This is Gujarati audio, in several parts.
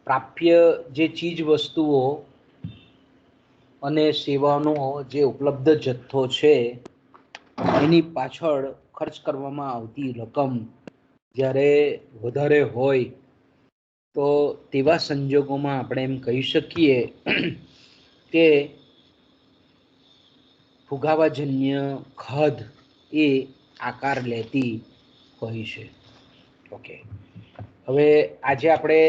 પ્રાપ્ય જે ચીજ વસ્તુઓ અને સેવાનો જે ઉપલબ્ધ જથ્થો છે એની પાછળ ખર્ચ કરવામાં આવતી રકમ જ્યારે વધારે હોય તો તેવા સંજોગોમાં આપણે એમ કહી શકીએ કે ફુગાવાજન્ય ખદ એ આકાર લેતી હોય છે. ઓકે, હવે આજે આપણે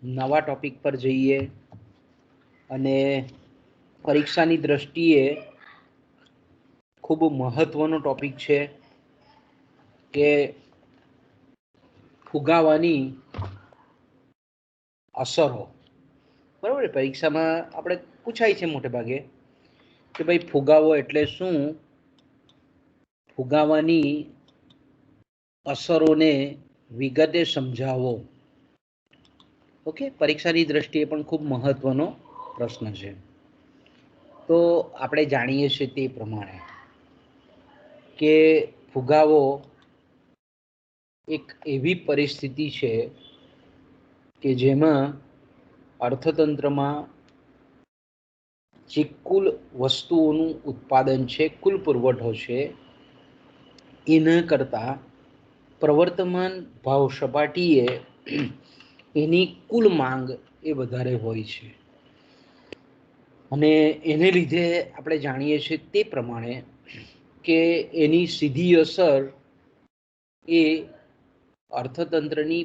નવા ટોપિક પર જઈએ અને પરીક્ષાની દ્રષ્ટિએ ખૂબ મહત્વનો ટોપિક છે કે ફુગાવાની અસરો. બરાબર, પરીક્ષામાં આપણે પૂછાય છે મોટે ભાગે કે ભાઈ ફુગાવો એટલે શું, ફુગાવાની અસરોને વિગતે સમજાવો. ઓકે, પરીક્ષાની દ્રષ્ટિએ પણ ખૂબ મહત્વનો પ્રશ્ન છે. તો આપણે જાણીએ છીએ તે પ્રમાણે કે ફુગાવો એક એવી પરિસ્થિતિ છે કે જેમાં અર્થતંત્રમાં જે કુલ વસ્તુઓનું ઉત્પાદન છે, કુલ પુરવઠો છે, એના કરતાં પ્રવર્તમાન ભાવ સપાટીએ એની કુલ માંગ એ વધારે હોય છે. અને એને લીધે આપણે જાણીએ છીએ તે પ્રમાણે કે એની સીધી અસર એ અર્થતંત્રની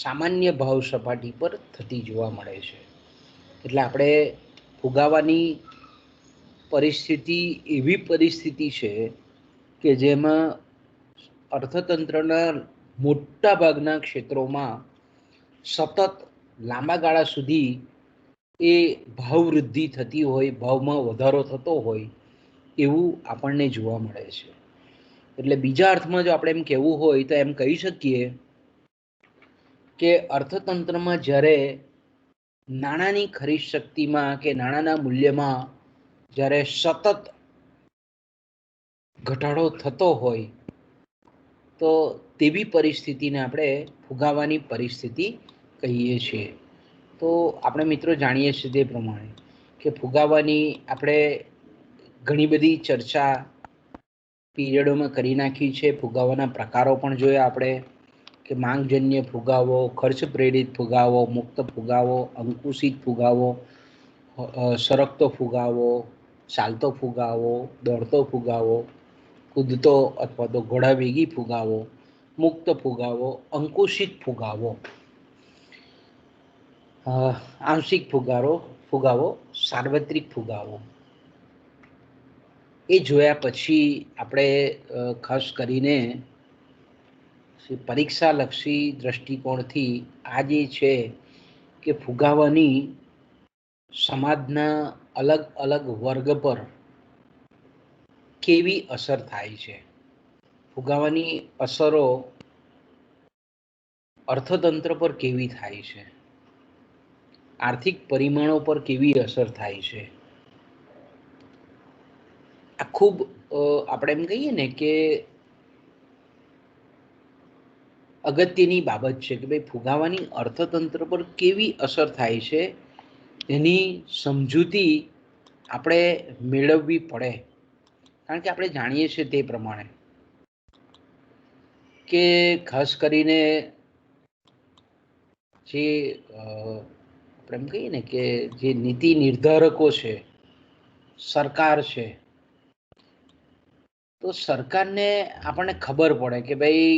સામાન્ય ભાવ સપાટી પર થતી જોવા મળે છે. એટલે આપણે ફુગાવાની પરિસ્થિતિ એવી પરિસ્થિતિ છે કે જેમાં અર્થતંત્રના મોટા ભાગના ક્ષેત્રોમાં સતત લાંબા ગાળા સુધી એ ભાવ વૃદ્ધિ થતી હોય, ભાવમાં વધારો થતો હોય એવું આપણને જોવા મળે છે. એટલે બીજા અર્થમાં જો આપણે એમ કહેવું હોય તો એમ કહી શકીએ કે અર્થતંત્રમાં જ્યારે નાણાંની ખરીદ શક્તિમાં કે નાણાંના મૂલ્યમાં જ્યારે સતત ઘટાડો થતો હોય તો તેવી પરિસ્થિતિને આપણે ફુગાવાની પરિસ્થિતિ કહીએ છીએ. તો આપણે મિત્રો જાણીએ છીએ તે પ્રમાણે કે ફુગાવાની આપણે ઘણી બધી ચર્ચા પીરિયડોમાં કરી નાખી છે. ફુગાવાના પ્રકારો પણ જોયા આપણે કે માંગજન્ય ફુગાવો, ખર્ચ પ્રેરિત ફુગાવો, મુક્ત ફુગાવો, અંકુશિત ફુગાવો, સરકતો ફુગાવો, ચાલતો ફુગાવો, દોડતો ફુગાવો, કૂદતો અથવા તો ઘોડા વેગી ફુગાવો, મુક્ત ફુગાવો, અંકુશિત ફુગાવો, આંશિક ફુગાવો, સાર્વત્રિક ફુગાવો. એ જોયા પછી આપણે ખાસ કરીને પરીક્ષાલક્ષી દ્રષ્ટિકોણથી આ જે છે કે ફુગાવાની સમાજના અલગ અલગ વર્ગ પર કેવી અસર થાય છે, ફુગાવાની અસરો અર્થતંત્ર પર કેવી થાય છે, આર્થિક પરિમાણો પર કેવી અસર થાય છે. આ ખૂબ આપણે એમ કહીએ ને કે અગત્યની બાબત છે કે ભાઈ ફુગાવાની અર્થતંત્ર પર કેવી અસર થાય છે એની સમજૂતી આપણે મેળવવી પડે. કારણ કે આપણે જાણીએ છીએ તે પ્રમાણે કે ખાસ કરીને જે આપણે એમ કહીએ ને કે જે નીતિ નિર્ધારકો છે, સરકાર છે, તો સરકારને આપણને ખબર પડે કે ભાઈ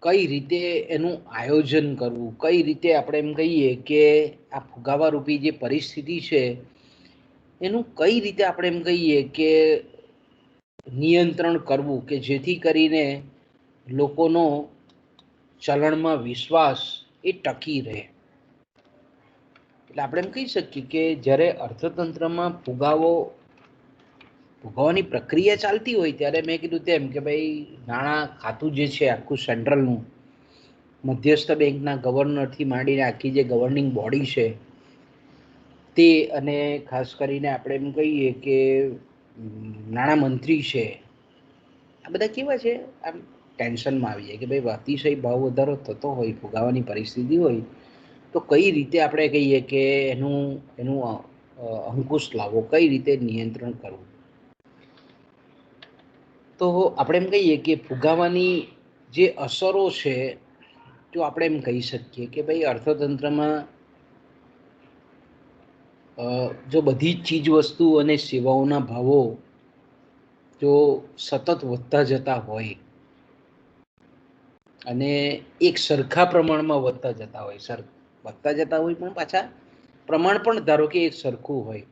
કઈ રીતે એનું આયોજન કરવું, કઈ રીતે આપણે એમ કહીએ કે આ ફુગાવારૂપી જે પરિસ્થિતિ છે એનું કઈ રીતે આપણે એમ કહીએ કે નિયંત્રણ કરવું કે જેથી કરીને લોકોનો ચલણમાં વિશ્વાસ એ ટકી રહે. એટલે આપણે એમ કહી શકીએ કે જ્યારે અર્થતંત્રમાં ફુગાવાની પ્રક્રિયા ચાલતી હોય ત્યારે મેં કીધું તેમ કે ભાઈ નાણાં ખાતું જે છે આખું સેન્ટ્રલનું, મધ્યસ્થ બેંકના ગવર્નરથી માંડીને આખી જે ગવર્નિંગ બોડી છે તે, અને ખાસ કરીને આપણે એમ કહીએ કે નાણામંત્રી છે, આ બધા કેવા છે આમ ટેન્શનમાં આવી જાય કે ભાઈ અતિશય ભાવ વધારો થતો હોય, ફુગાવાની પરિસ્થિતિ હોય તો કઈ રીતે આપણે કહીએ કે એનું અંકુશ લાવવો, કઈ રીતે નિયંત્રણ કરવું? તો આપણે એમ કહીએ કે ફુગાવાની જે અસરો છે, તો આપણે એમ કહી શકીએ કે ભાઈ અર્થતંત્રમાં જો બધી જ ચીજ વસ્તુ અને સેવાઓના ભાવો જો સતત વધતા જતા હોય અને એક સરખા પ્રમાણમાં વધતા જતા હોય પણ પાછા પ્રમાણ પણ ધારો કે એક સરખું હોય,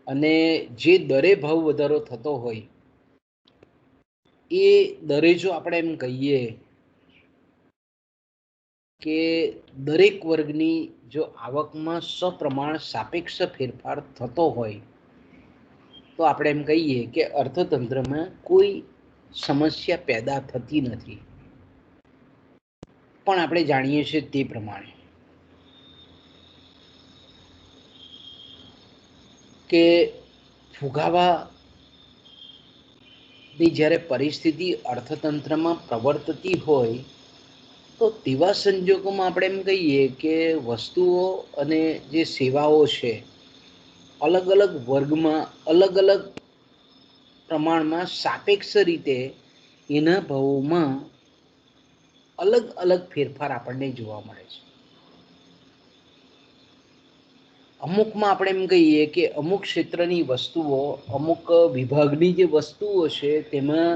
અને જે દરે ભાવ વધારો થતો હોય એ દરે જો આપણે એમ કહીએ કે દરેક વર્ગની જો આવકમાં સપ્રમાણ સાપેક્ષ ફેરફાર થતો હોય તો આપણે એમ કહીએ કે અર્થતંત્રમાં કોઈ સમસ્યા પેદા થતી નથી. પણ આપણે જાણીએ છીએ તે પ્રમાણે કે ફુગાવાની જ્યારે પરિસ્થિતિ અર્થતંત્રમાં પ્રવર્તતી હોય તો તેવા સંજોગોમાં આપણે એમ કહીએ કે વસ્તુઓ અને જે સેવાઓ છે અલગ અલગ વર્ગમાં અલગ અલગ પ્રમાણમાં સાપેક્ષ રીતે એના ભાવોમાં અલગ અલગ ફેરફાર આપણને જોવા મળે છે. અમુકમાં આપણે એમ કહીએ કે અમુક ક્ષેત્રની વસ્તુઓ, અમુક વિભાગની જે વસ્તુઓ છે તેમાં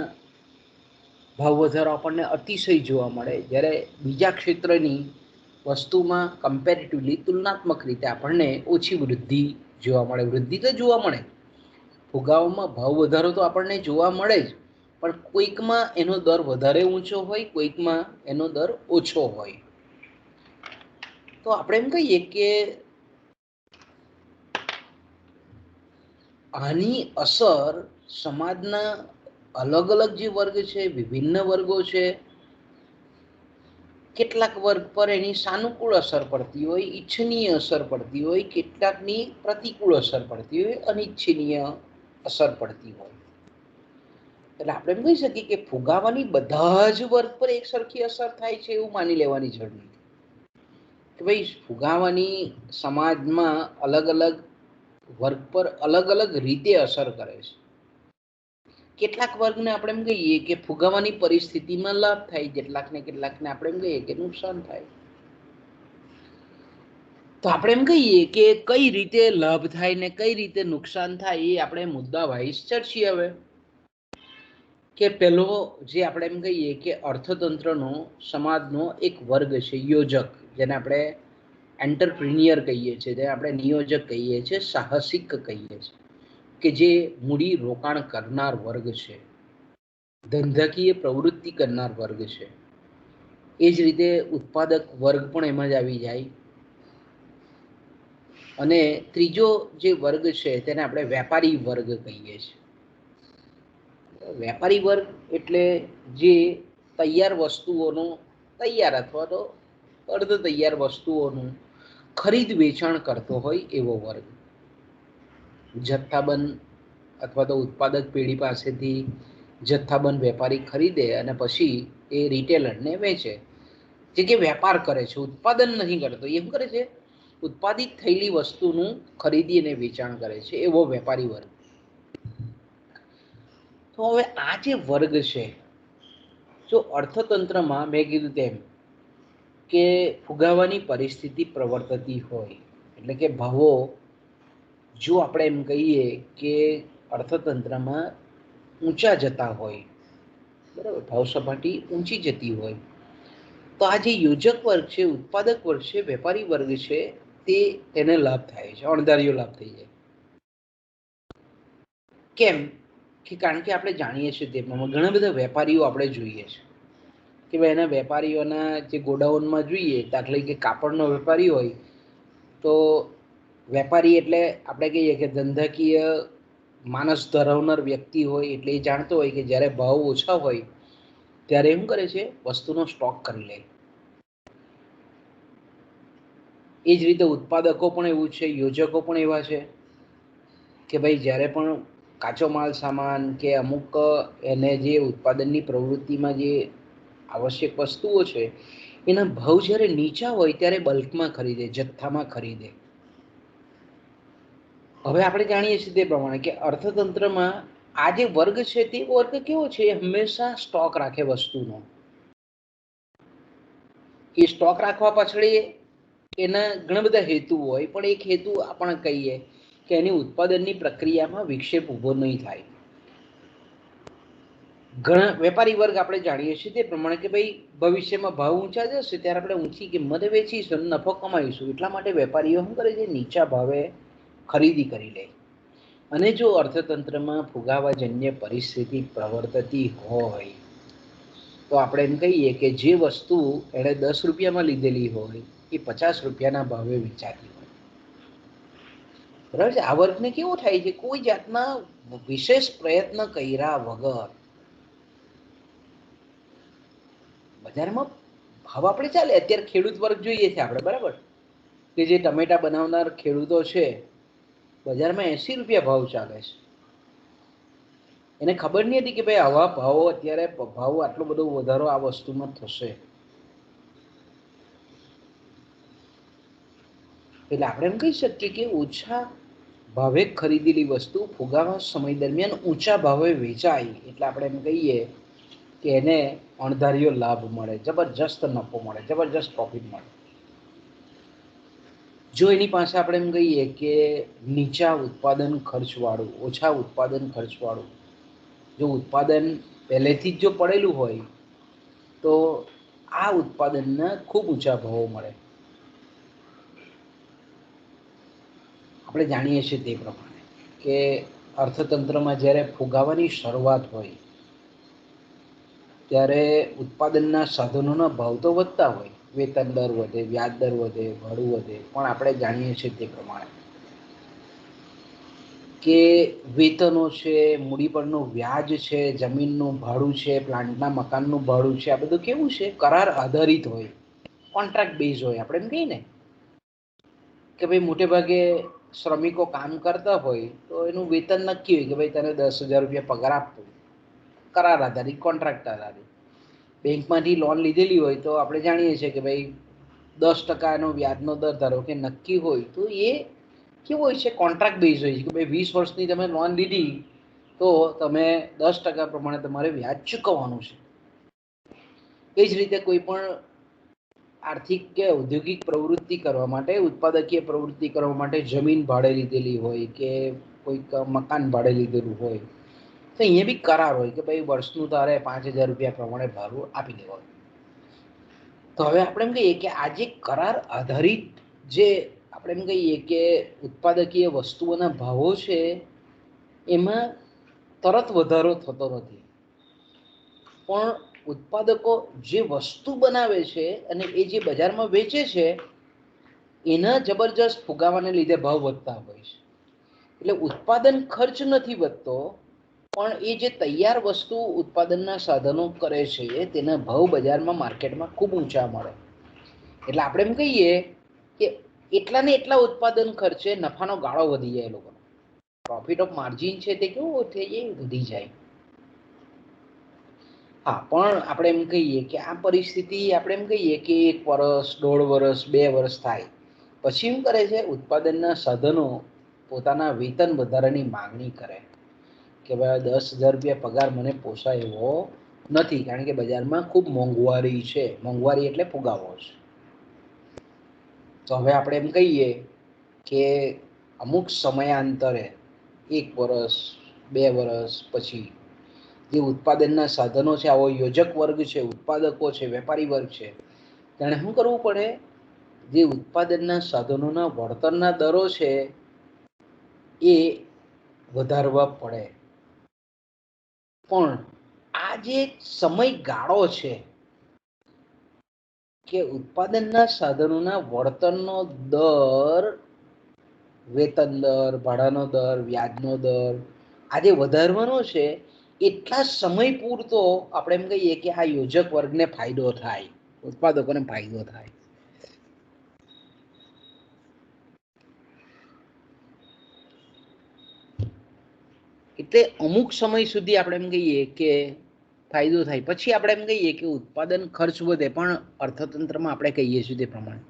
ભાવ વધારો આપણને અતિશય જોવા મળે, જ્યારે બીજા ક્ષેત્રની વસ્તુમાં કમ્પેરેટિવલી તુલનાત્મક રીતે આપણને ઓછી વૃદ્ધિ જોવા મળે. વૃદ્ધિ તો જોવા મળે, ફુગાવામાં ભાવ વધારો તો આપણને જોવા મળે જ, પણ કોઈકમાં એનો દર વધારે ઊંચો હોય, કોઈકમાં એનો દર ઓછો હોય. તો આપણે એમ કહીએ કે આની અસર સમાજના અલગ અલગ જે વર્ગ છે, વિભિન્ન વર્ગો છે, કેટલાક વર્ગ પર એની સાનુકૂળ અસર પડતી હોય, ઈચ્છનીય અસર પડતી હોય, કેટલાકની પ્રતિકૂળ અસર પડતી હોય, અનિચ્છનીય અસર પડતી હોય. એટલે આપણે એમ કહી શકીએ કે ફુગાવાની બધા જ વર્ગ પર એક સરખી અસર થાય છે એવું માની લેવાની જરૂર નથી. કે ભાઈ ફુગાવાની સમાજમાં અલગ અલગ વર્ગ પર અલગ અલગ રીતે અસર કરે છે. કેટલાક વર્ગને આપણે એમ કહીએ કે ફુગાવાની પરિસ્થિતિમાં લાભ થાય, કેટલાકને આપણે એમ કહીએ કે નુકસાન થાય. તો આપણે એમ કહીએ કે કઈ રીતે લાભ થાય ને કઈ રીતે નુકસાન થાય એ આપણે મુદ્દા વાઇઝ ચર્ચીએ. હવે કે પેલો જે આપણે એમ કહીએ કે અર્થતંત્રનો સમાજનો એક વર્ગ છે યોજક, જેને આપણે એન્ટરપ્રિન્યોર કહીએ છીએ, જેને આપણે નિયોજક કહીએ છીએ, સાહસિક કહીએ છીએ, કે જે મૂડી રોકાણ કરનાર વર્ગ છે, ધંધાકીય પ્રવૃત્તિ કરનાર વર્ગ છે. એ જ રીતે ઉત્પાદક વર્ગ પણ એમાં જ આવી જાય. અને ત્રીજો જે વર્ગ છે તેને આપણે વેપારી વર્ગ કહીએ છીએ. વેપારી વર્ગ એટલે જે તૈયાર વસ્તુઓનો, તૈયાર અથવા તો અર્ધ તૈયાર વસ્તુઓનું ખરીદ વેચાણ કરતો હોય એવો વર્ગ. જથ્થાબંધ અથવા તો ઉત્પાદક પેઢી પાસેથી જથ્થાબંધ વેપારી ખરીદે અને પછી એ રિટેલરને વેચે. જે કે વેપાર કરે છે, ઉત્પાદન નહીં કરતો. એમ કરે છે ઉત્પાદિત થયેલી વસ્તુનું ખરીદી અને વેચાણ કરે છે, એવો વેપારી વર્ગ. તો હવે આ જે વર્ગ છે, જો અર્થતંત્રમાં મેં કીધું તેમ કે ફુગાવાની પરિસ્થિતિ પ્રવર્તતી હોય, એટલે કે ભાવો જો આપણે એમ કહીએ કે અર્થતંત્રમાં ઊંચા જતા હોય, બરાબર, ભાવ સપાટી ઊંચી જતી હોય, તો આ જે યોજક વર્ગ છે, ઉત્પાદક વર્ગ છે, વેપારી વર્ગ છે, તેને લાભ થાય છે, અણધાર્યો લાભ થઈ જાય. કેમ કે કારણ કે આપણે જાણીએ છીએ તેમાં ઘણા બધા વેપારીઓ આપણે જોઈએ છે કે ભાઈ એના વેપારીઓના જે ગોડાઉનમાં જોઈએ, દાખલા કે કાપડનો વેપારી હોય તો વેપારી એટલે આપણે કહીએ કે ધંધાકીય માનસ ધરાવનાર વ્યક્તિ હોય, એટલે એ જાણતો હોય કે જ્યારે ભાવ ઓછા હોય ત્યારે એમ કરે છે વસ્તુનો સ્ટોક કરી લે. એ જ રીતે ઉત્પાદકો પણ એવું છે, યોજકો પણ એવા છે કે ભાઈ જ્યારે પણ કાચો માલ સામાન કે અમુક એને જે ઉત્પાદનની પ્રવૃત્તિમાં જે આવશ્યક વસ્તુઓ છે એના ભાવ જ્યારે નીચા હોય ત્યારે બલ્કમાં ખરીદે, જથ્થામાં ખરીદે. હવે આપણે જાણીએ છીએ તે પ્રમાણે કે અર્થતંત્રમાં આ જે વર્ગ છે તે વર્ગ કેવો છે? એ હંમેશા સ્ટોક રાખે વસ્તુનો. એ સ્ટોક રાખવા પાછળ એના ઘણા બધા હેતુ હોય, પણ એક હેતુ આપણે કહીએ કે એની ઉત્પાદનની પ્રક્રિયામાં વિક્ષેપ ઊભો નહીં થાય. ઘણા વેપારી વર્ગ આપણે જાણીએ છીએ તે પ્રમાણે કે ભાઈ ભવિષ્યમાં ભાવ ઊંચા જશે ત્યારે આપણે ઊંચી કિંમતે વેચીશું, નફો કમાઈશું. એટલા માટે વેપારીઓ શું કરે છે? નીચા ભાવે ખરીદી કરી લે. અને જો અર્થતંત્રમાં ફુગાવાજન્ય પરિસ્થિતિ પ્રવર્તતી હોય તો આપણે એમ કહીએ કે જે વસ્તુ એણે 10 રૂપિયામાં લીધેલી હોય એ 50 રૂપિયાના ભાવે વેચાતી હોય. બરાબર છે? આ વર્ગને કેવું થાય છે? કોઈ જાતના વિશેષ પ્રયત્ન કર્યા વગર બજારમાં ભાવ આપણે ચાલે. અત્યારે ખેડૂત વર્ગ જોઈએ છે આપણે, બરાબર, કે જે ટમેટા બનાવનાર ખેડૂતો છે, બજારમાં 80 રૂપિયા ભાવ ચાલે છે. એને ખબર નહીં હતી કે ભાઈ આવા ભાવો અત્યારે ભાવ આટલો બધો વધારો આ વસ્તુમાં થશે. એટલે આપણે એમ કહી શકીએ કે ઓછા ભાવે ખરીદેલી વસ્તુ ફુગાવા સમય દરમિયાન ઊંચા ભાવે વેચાય એટલે આપણે એમ કહીએ કે એને અણધાર્યો લાભ મળે, જબરજસ્ત નફો મળે, જબરજસ્ત પ્રોફિટ મળે. જો એની પાસે આપણે એમ કહીએ કે નીચા ઉત્પાદન ખર્ચવાળું, ઓછા ઉત્પાદન ખર્ચવાળું જો ઉત્પાદન પહેલેથી જ જો પડેલું હોય તો આ ઉત્પાદનના ખૂબ ઊંચા ભાવો મળે. આપણે જાણીએ છીએ તે પ્રમાણે કે અર્થતંત્રમાં જ્યારે ફુગાવાની શરૂઆત હોય ત્યારે ઉત્પાદનના સાધનોના ભાવ તો વધતા હોય, વેતન દર વધે, વ્યાજ દર વધે, ભાડું વધે, પણ આપણે જાણીએ છીએ તે પ્રમાણે કે વેતનો છે, મૂડી પરનું વ્યાજ છે, જમીનનું ભાડું છે, પ્લાન્ટના મકાનનું ભાડું છે, આ બધું કેવું છે? કરાર આધારિત હોય, કોન્ટ્રાક્ટ બેઝ હોય. આપણે એમ કહીએ ને કે ભાઈ મોટે ભાગે શ્રમિકો કામ કરતા હોય તો એનું વેતન નક્કી હોય કે ભાઈ તને 10,000 રૂપિયા પગાર આપવો, કરાર આધારિત, કોન્ટ્રાક્ટ આધારિત. બેંકમાંથી લોન લીધેલી હોય તો આપણે જાણીએ છીએ કે ભાઈ 10% વ્યાજનો દર ધારો કે નક્કી હોય તો એ કેવું હોય છે? કોન્ટ્રાક્ટ બેઝ હોય છે કે ભાઈ 20 વર્ષની તમે લોન લીધી તો તમે 10% પ્રમાણે તમારે વ્યાજ ચૂકવવાનું છે. એ જ રીતે કોઈ પણ આર્થિક કે ઔદ્યોગિક પ્રવૃત્તિ કરવા માટે, ઉત્પાદકીય પ્રવૃત્તિ કરવા માટે જમીન ભાડે લીધેલી હોય કે કોઈક મકાન ભાડે લીધેલું હોય તો અહીંયા બી કરાર હોય કે ભાઈ વર્ષનું તારે 5,000 રૂપિયા પ્રમાણે ભાડું આપી દેવાનું. તો હવે આપણે એમ કહીએ કે આ જે કરાર આધારિત જે આપણે એમ કહીએ કે ઉત્પાદકીય વસ્તુઓના ભાવો છે એમાં તરત વધારો થતો નથી, પણ ઉત્પાદકો જે વસ્તુ બનાવે છે અને એ જે બજારમાં વેચે છે એના જબરજસ્ત ફુગાવાને લીધે ભાવ વધતા હોય છે. એટલે ઉત્પાદન ખર્ચ નથી વધતો, પણ એ જે તૈયાર વસ્તુ ઉત્પાદનના સાધનો કરે છે તેના ભાવ બજારમાં, માર્કેટમાં ખૂબ ઊંચા મળે. એટલે આપણે એમ કહીએ કે એટલા ને એટલા ઉત્પાદન ખર્ચે નફાનો ગાળો વધી જાય. એ લોકોનો પ્રોફિટ ઓફ માર્જિન છે તે કેવું થઈ જાય? વધી જાય. હા, પણ આપણે એમ કહીએ કે આ પરિસ્થિતિ આપણે એમ કહીએ કે 1 વર્ષ, 1.5 વર્ષ, 2 વર્ષ થાય પછી શું કરે છે? ઉત્પાદનના સાધનો પોતાના વેતન વધારાની માંગણી કરે કે ભાઈ 10,000 રૂપિયા પગાર મને પોસાય એવો નથી, કારણ કે બજારમાં ખૂબ મોંઘવારી છે. મોંઘવારી એટલે ફુગાવો છે. તો હવે આપણે એમ કહીએ કે અમુક સમયાંતરે 1 વર્ષ, 2 વર્ષ પછી જે ઉત્પાદનના સાધનો છે, આવો યોજક વર્ગ છે, ઉત્પાદકો છે, વેપારી વર્ગ છે, તેણે શું કરવું પડે? જે ઉત્પાદનના સાધનોના વળતરના દરો છે એ વધારવા પડે. પણ આ જે સમયગાળો છે કે ઉત્પાદનના સાધનોના વળતરનો દર, વેતન દર, ભાડાનો દર, વ્યાજનો દર આજે વધારવાનો છે એટલા સમય પૂરતો આપણે એમ કહીએ કે આ યોજક વર્ગને ફાયદો થાય, ઉત્પાદકોને ફાયદો થાય. એટલે અમુક સમય સુધી આપણે એમ કહીએ કે ફાયદો થાય. પછી આપણે એમ કહીએ કે ઉત્પાદન ખર્ચ વધે, પણ અર્થતંત્રમાં આપણે કહીએ છીએ તે પ્રમાણે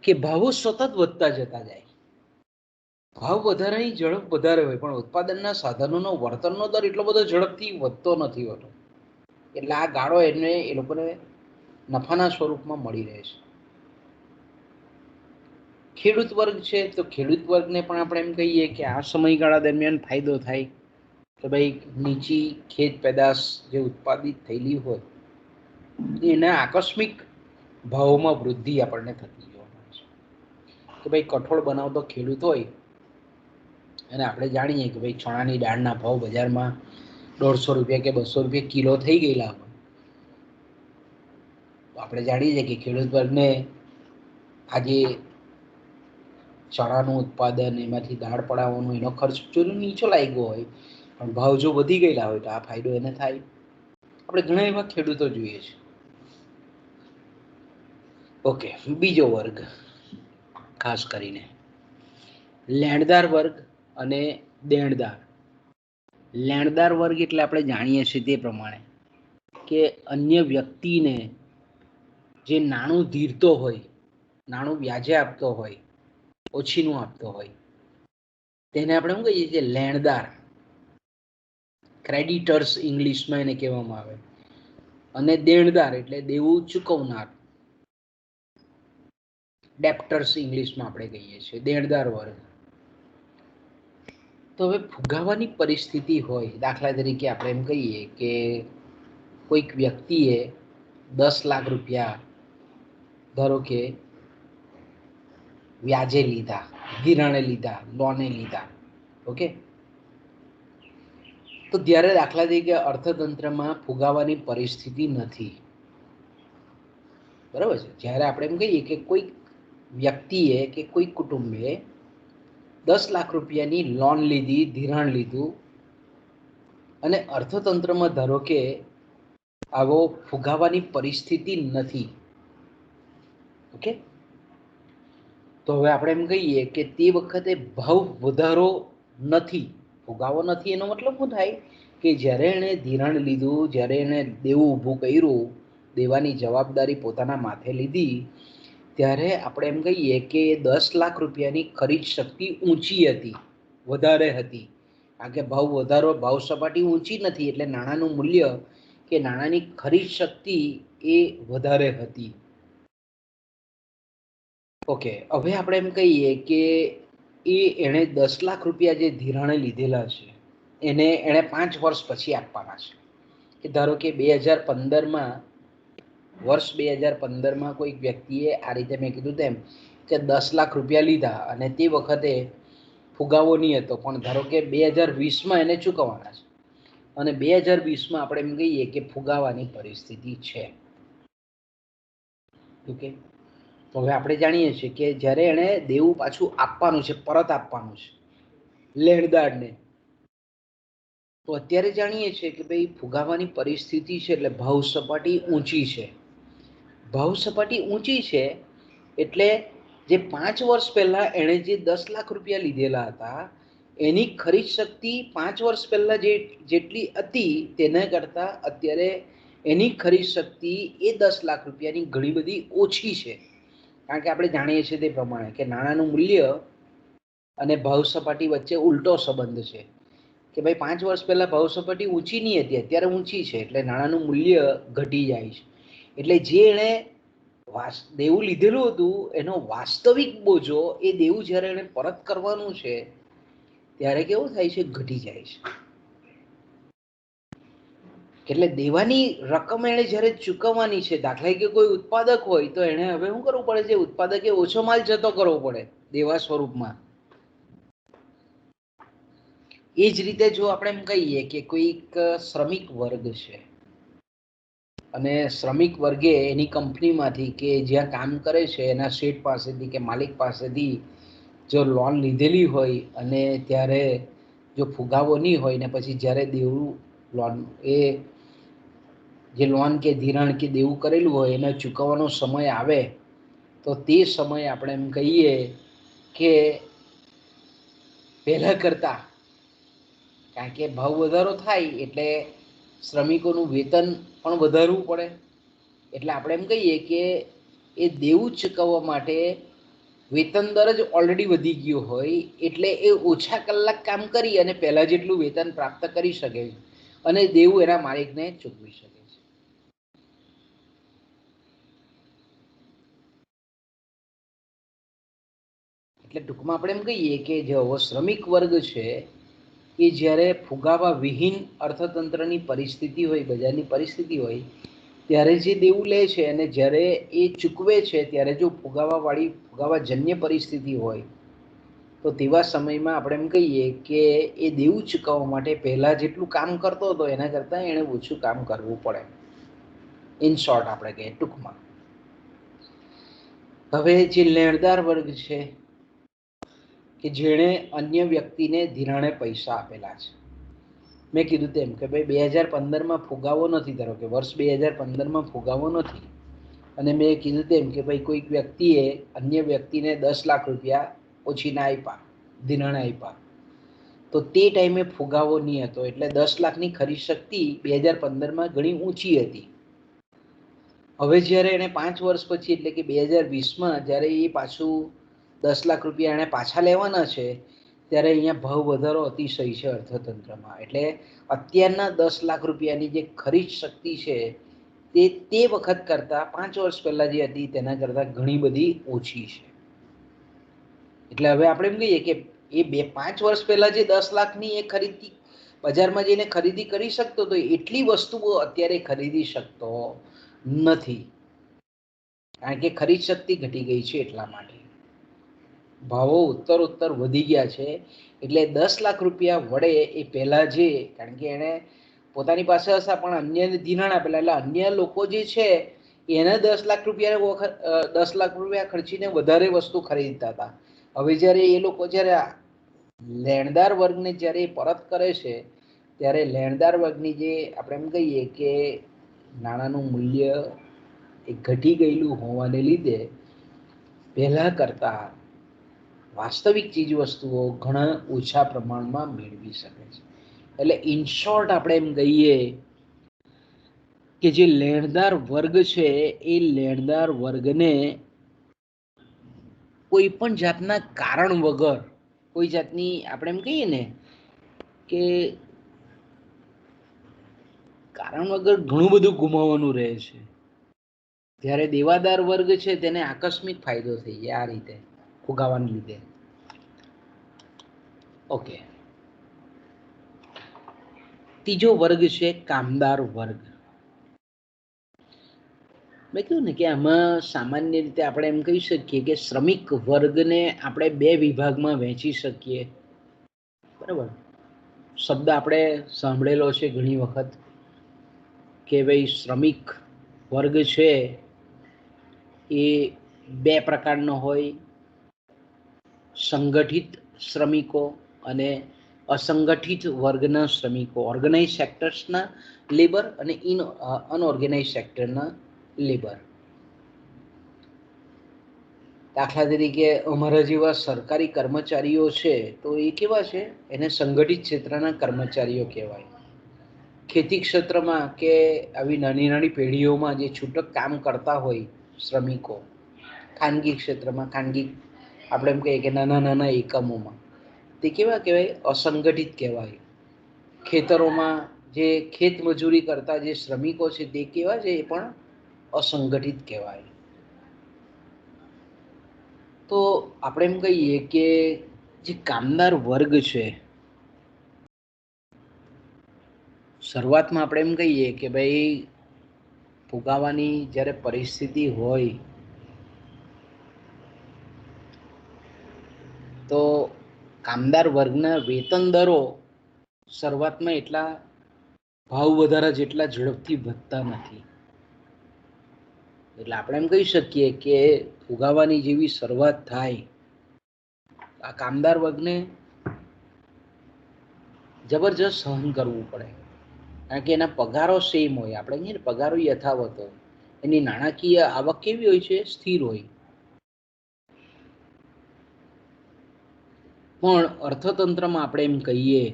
કે ભાવો સતત વધતા જતા જાય. ભાવ વધારાની ઝડપ વધારે હોય, પણ ઉત્પાદનના સાધનોનો વર્તનનો દર એટલો બધો ઝડપથી વધતો નથી હોતો. એટલે આ ગાળો એને એ લોકોને નફાના સ્વરૂપમાં મળી રહે છે. ખેડૂત વર્ગ છે, તો ખેડૂત વર્ગને પણ આપણે એમ કહીએ કે આ સમયગાળા દરમિયાન ફાયદો થાય કે ભાઈ નીચી ખેત પેદાશ જે ઉત્પાદિત થયેલી હોય એના આકસ્મિક ભાવોમાં વૃદ્ધિ આપણને થતી જોવા મળે છે. કે ભાઈ કઠોળ બનાવતો ખેડૂત હોય અને આપણે જાણીએ કે ભાઈ ચણાની દાળના ભાવ બજારમાં 150 રૂપિયા કે 200 રૂપિયા કિલો થઈ ગયેલા હોય, તો આપણે જાણીએ છીએ કે ખેડૂત વર્ગને આજે ચણાનું ઉત્પાદન, એમાંથી દાળ પડાવવાનો એનો ખર્ચ જો નીચો લાગ્યો હોય, પણ ભાવ જો વધી ગયેલા હોય તો આ ફાયદો એને થાય. આપણે ઘણા એવા ખેડૂતો જોઈએ છે. ઓકે, બીજો વર્ગ ખાસ કરીને લેણદાર વર્ગ અને દેણદાર. લેણદાર વર્ગ એટલે આપણે જાણીએ છીએ તે પ્રમાણે કે અન્ય વ્યક્તિને જે નાણું ધીરતો હોય, નાણું વ્યાજે આપતો હોય, ઓછીનું આપતો હોય, તેને આપણે શું કહીએ છીએ? લેણદાર. ક્રેડિટર્સ ઇંગ્લિશમાં એને કહેવામાં આવે. અને દેણદાર એટલે દેવું ચૂકવનાર, ડેપ્ટર્સ ઇંગ્લિશમાં આપણે કહીએ છીએ, દેણદાર વર્ગ. તો હવે ફુગાવાની પરિસ્થિતિ હોય, દાખલા તરીકે આપણે એમ કહીએ કે કોઈક વ્યક્તિએ 10 લાખ રૂપિયા ધારો કે વ્યાજે લીધા, ધિરાણે લીધા, લોને લીધા, ઓકે. તો ત્યારે દાખલા તરીકે અર્થતંત્રમાં ફુગાવાની પરિસ્થિતિ નથી, બરાબર છે. જ્યારે આપણે એમ કહીએ કે કોઈ વ્યક્તિએ કે કોઈ કુટુંબે 10 લાખ રૂપિયાની લોન લીધી, ધિરાણ લીધું, અને અર્થતંત્રમાં ધારો કે આવો ફુગાવાની પરિસ્થિતિ નથી, ઓકે. તો હવે આપણે એમ કહીએ કે તે વખતે ભાવ વધારો નથી, ફુગાવો નથી. એનો મતલબ શું થાય કે જ્યારે એણે ધિરાણ લીધું, જ્યારે એણે દેવું ઊભું કર્યું, દેવાની જવાબદારી પોતાના માથે લીધી, ત્યારે આપણે એમ કહીએ કે 10 લાખ રૂપિયાની ખરીદ શક્તિ ઊંચી હતી, વધારે હતી. કારણ કે ભાવ સપાટી ઊંચી નથી, એટલે નાણાંનું મૂલ્ય કે નાણાંની ખરીદ શક્તિ એ વધારે હતી. ઓકે, હવે આપણે એમ કહીએ કે એણે 10 લાખ રૂપિયા જે ધિરાણે લીધેલા છે એણે 5 વર્ષ પછી આપવાના છે. કે ધારો કે 2015માં વર્ષ 2015માં કોઈક વ્યક્તિએ આ રીતે મેં કીધું તેમ કે 10 લાખ રૂપિયા લીધા અને તે વખતે ફુગાવો નહીં હતો, પણ ધારો કે 2020માં એને ચૂકવવાના છે અને 2020માં આપણે એમ કહીએ કે ફુગાવાની પરિસ્થિતિ છે, ઓકે. તો હવે આપણે જાણીએ છીએ કે જ્યારે એણે દેવું પાછું આપવાનું છે, પરત આપવાનું છે લેણદારને, તો અત્યારે જાણીએ છીએ કે ભાઈ ફુગાવાની પરિસ્થિતિ છે, એટલે ભાવ સપાટી ઊંચી છે. ભાવ સપાટી ઊંચી છે એટલે જે 5 વર્ષ પહેલા એણે જે 10 લાખ રૂપિયા લીધેલા હતા એની ખરીદ શક્તિ 5 વર્ષ પહેલા જેટલી હતી તેના કરતાં અત્યારે એની ખરીદ શક્તિ એ 10 લાખ રૂપિયાની ઘણી બધી ઓછી છે. કારણ કે આપણે જાણીએ છીએ તે પ્રમાણે કે નાણાંનું મૂલ્ય અને ભાવ સપાટી વચ્ચે ઉલટો સંબંધ છે કે ભાઈ 5 વર્ષ પહેલા ભાવ સપાટી ઊંચી નહીં હતી, અત્યારે ઊંચી છે, એટલે નાણાંનું મૂલ્ય ઘટી જાય છે. એટલે જે એણે દેવું લીધેલું હતું એનો વાસ્તવિક બોજો એ દેવું જ્યારે એણે પરત કરવાનું છે ત્યારે કેવું થાય છે? ઘટી જાય છે. એટલે દેવાની રકમ એણે જ્યારે ચૂકવવાની છે, દાખલા કે કોઈ ઉત્પાદક હોય તો એણે હવે શું કરવું પડે છે? ઉત્પાદકે ઓછો માલ જતો કરવો પડે દેવા સ્વરૂપમાં. એ જ રીતે જો આપણે એમ કહીએ કે કોઈક શ્રમિક વર્ગ છે અને શ્રમિક વર્ગે એની કંપનીમાંથી કે જ્યાં કામ કરે છે એના શેઠ પાસેથી કે માલિક પાસેથી જો લોન લીધેલી હોય અને ત્યારે જો ફુગાવો નહીં હોય ને પછી જ્યારે દેવું લોન જે લોન કે ધિરાણ કે દેવું કરેલું હોય એને ચૂકવવાનો સમય આવે તો તે સમયે આપણે એમ કહીએ કે પહેલાં કરતાં, કારણ કે ભાવ વધારો થાય એટલે શ્રમિકોનું વેતન પણ વધારવું પડે. એટલે આપણે એમ કહીએ કે એ દેવું ચૂકવવા માટે વેતન દર જ ઓલરેડી વધી ગયો હોય, એટલે એ ઓછા કલાક કામ કરી અને પહેલાં જેટલું વેતન પ્રાપ્ત કરી શકે અને દેવું એના માલિકને ચૂકવી શકે છે. એટલે ટૂંકમાં આપણે એમ કહીએ કે જે શ્રમિક વર્ગ છે એ જ્યારે ફુગાવા વિહીન અર્થતંત્રની પરિસ્થિતિ હોય, બજારની પરિસ્થિતિ હોય, ત્યારે જે દેવું લે છે અને જ્યારે એ ચૂકવે છે ત્યારે જો ફુગાવાજન્ય પરિસ્થિતિ હોય તો તેવા સમયમાં આપણે એમ કહીએ કે એ દેવું ચૂકવવા માટે પહેલાં જેટલું કામ કરતો હતો એના કરતાં એણે ઓછું કામ કરવું પડે. ઇન શોર્ટ આપણે કહીએ ટૂંકમાં. હવે જે લેણદાર વર્ગ છે કે જેણે અન્ય વ્યક્તિને ધિરાણે પૈસા આપેલા છે. મેં કીધું તેમ કે ભાઈ 2015માં ફુગાવો નથી, ધારો કે વર્ષ 2015માં ફુગાવો નથી, અને મેં કીધું તેમ કે ભાઈ કોઈક વ્યક્તિએ અન્ય વ્યક્તિને 10 લાખ રૂપિયા ઓછીના આપ્યા, ધિરાણે આપ્યા, તો તે ટાઈમે ફુગાવો નહીં હતો, એટલે 10 લાખની ખરીદ શક્તિ 2015માં ઘણી ઊંચી હતી. હવે જ્યારે એણે 5 વર્ષ પછી એટલે કે 2020માં જ્યારે એ પાછું 10 લાખ રૂપિયા એણે પાછા લેવાના છે ત્યારે અહીંયા ભાવ વધારો અતિશય છે અર્થતંત્રમાં. એટલે અત્યારના 10 લાખ રૂપિયાની જે ખરીદ શક્તિ છે તે વખત કરતાં 5 વર્ષ પહેલાં જે હતી તેના કરતાં ઘણી બધી ઓછી છે. એટલે હવે આપણે એમ કહીએ કે એ 5 વર્ષ પહેલાં જે 10 લાખની એ ખરીદી બજારમાં જઈને ખરીદી કરી શકતો તો એટલી વસ્તુઓ અત્યારે ખરીદી શકતો નથી, કારણ કે ખરીદ શક્તિ ઘટી ગઈ છે. એટલા માટે ભાવો ઉત્તરોત્તર વધી ગયા છે. એટલે 10 લાખ રૂપિયા વડે એ પહેલાં જે, કારણ કે એણે પોતાની પાસે હશે પણ અન્યને ધિરાણ આપેલા, એટલે અન્ય લોકો જે છે એને 10 લાખ રૂપિયા ખર્ચીને વધારે વસ્તુ ખરીદતા હતા. હવે જ્યારે એ લોકો જ્યારે લેણદાર વર્ગને જ્યારે પરત કરે છે ત્યારે લેણદાર વર્ગની જે આપણે એમ કહીએ કે નાણાંનું મૂલ્ય એ ઘટી ગયેલું હોવાને લીધે પહેલાં કરતાં વાસ્તવિક ચીજ વસ્તુઓ ઘણા ઓછા પ્રમાણમાં મેળવી શકે છે. એટલે ઇન શોર્ટ આપણે એમ કહીએ કે જે લેણદાર વર્ગ છે એ લેણદાર વર્ગને કોઈ પણ જાતના કારણ વગર, કોઈ જાતની આપણે એમ કહીએ ને કે કારણ વગર ઘણું બધું ગુમાવવાનું રહે છે, જ્યારે દેવાદાર વર્ગ છે તેને આકસ્મિક ફાયદો થઈ જાય આ રીતે ફુગાવાને લીધે. ઓકે, ત્રીજો વર્ગ છે કામદાર વર્ગ. મેં કહ્યું ને કે આમાં સામાન્ય રીતે આપણે એમ કહી શકીએ કે શ્રમિક વર્ગને આપણે બે વિભાગમાં વહેંચી શકીએ. બરાબર, શબ્દ આપણે સાંભળેલો છે ઘણી વખત કે ભાઈ શ્રમિક વર્ગ છે એ બે પ્રકારનો હોય, સંગઠિત શ્રમિકો અને અસંગઠિત વર્ગના શ્રમિકો, ઓર્ગેનાઇઝ સેક્ટર્સના લેબર અને અનઓર્ગેનાઇઝ સેક્ટરના લેબર. દાખલા તરીકે અમારા જેવા સરકારી કર્મચારીઓ છે તો એ કેવા છે, એને સંગઠિત ક્ષેત્રના કર્મચારીઓ કહેવાય. ખેતી ક્ષેત્રમાં કે આવી નાની નાની પેઢીઓમાં જે છૂટક કામ કરતા હોય શ્રમિકો, ખાનગી ક્ષેત્રમાં, ખાનગી આપણે એમ કહીએ કે નાના નાના એકમોમાં, તે કેવા કહેવાય, અસંગઠિત કહેવાય. ખેતરોમાં જે ખેત મજૂરી કરતા જે શ્રમિકો છે તે કેવા છે, એ પણ અસંગઠિત કહેવાય. તો આપણે એમ કહીએ કે જે કામદાર વર્ગ છે, શરૂઆતમાં આપણે એમ કહીએ કે ભાઈ ફુગાવાની જ્યારે પરિસ્થિતિ હોય તો કામદાર વર્ગના વેતન દરો શરૂઆતમાં એટલા ભાવ વધારા જેટલા ઝડપથી વધતા નથી. એટલે આપણે એમ કહી શકીએ કે ફુગાવાની જેવી શરૂઆત થાય, આ કામદાર વર્ગને જબરજસ્ત સહન કરવું પડે, કારણ કે એના પગારો સેમ હોય. આપણે કહીએ ને પગારો યથાવત હોય, એની નાણાકીય આવક કેવી હોય છે, સ્થિર હોય. પણ અર્થતંત્રમાં આપણે એમ કહીએ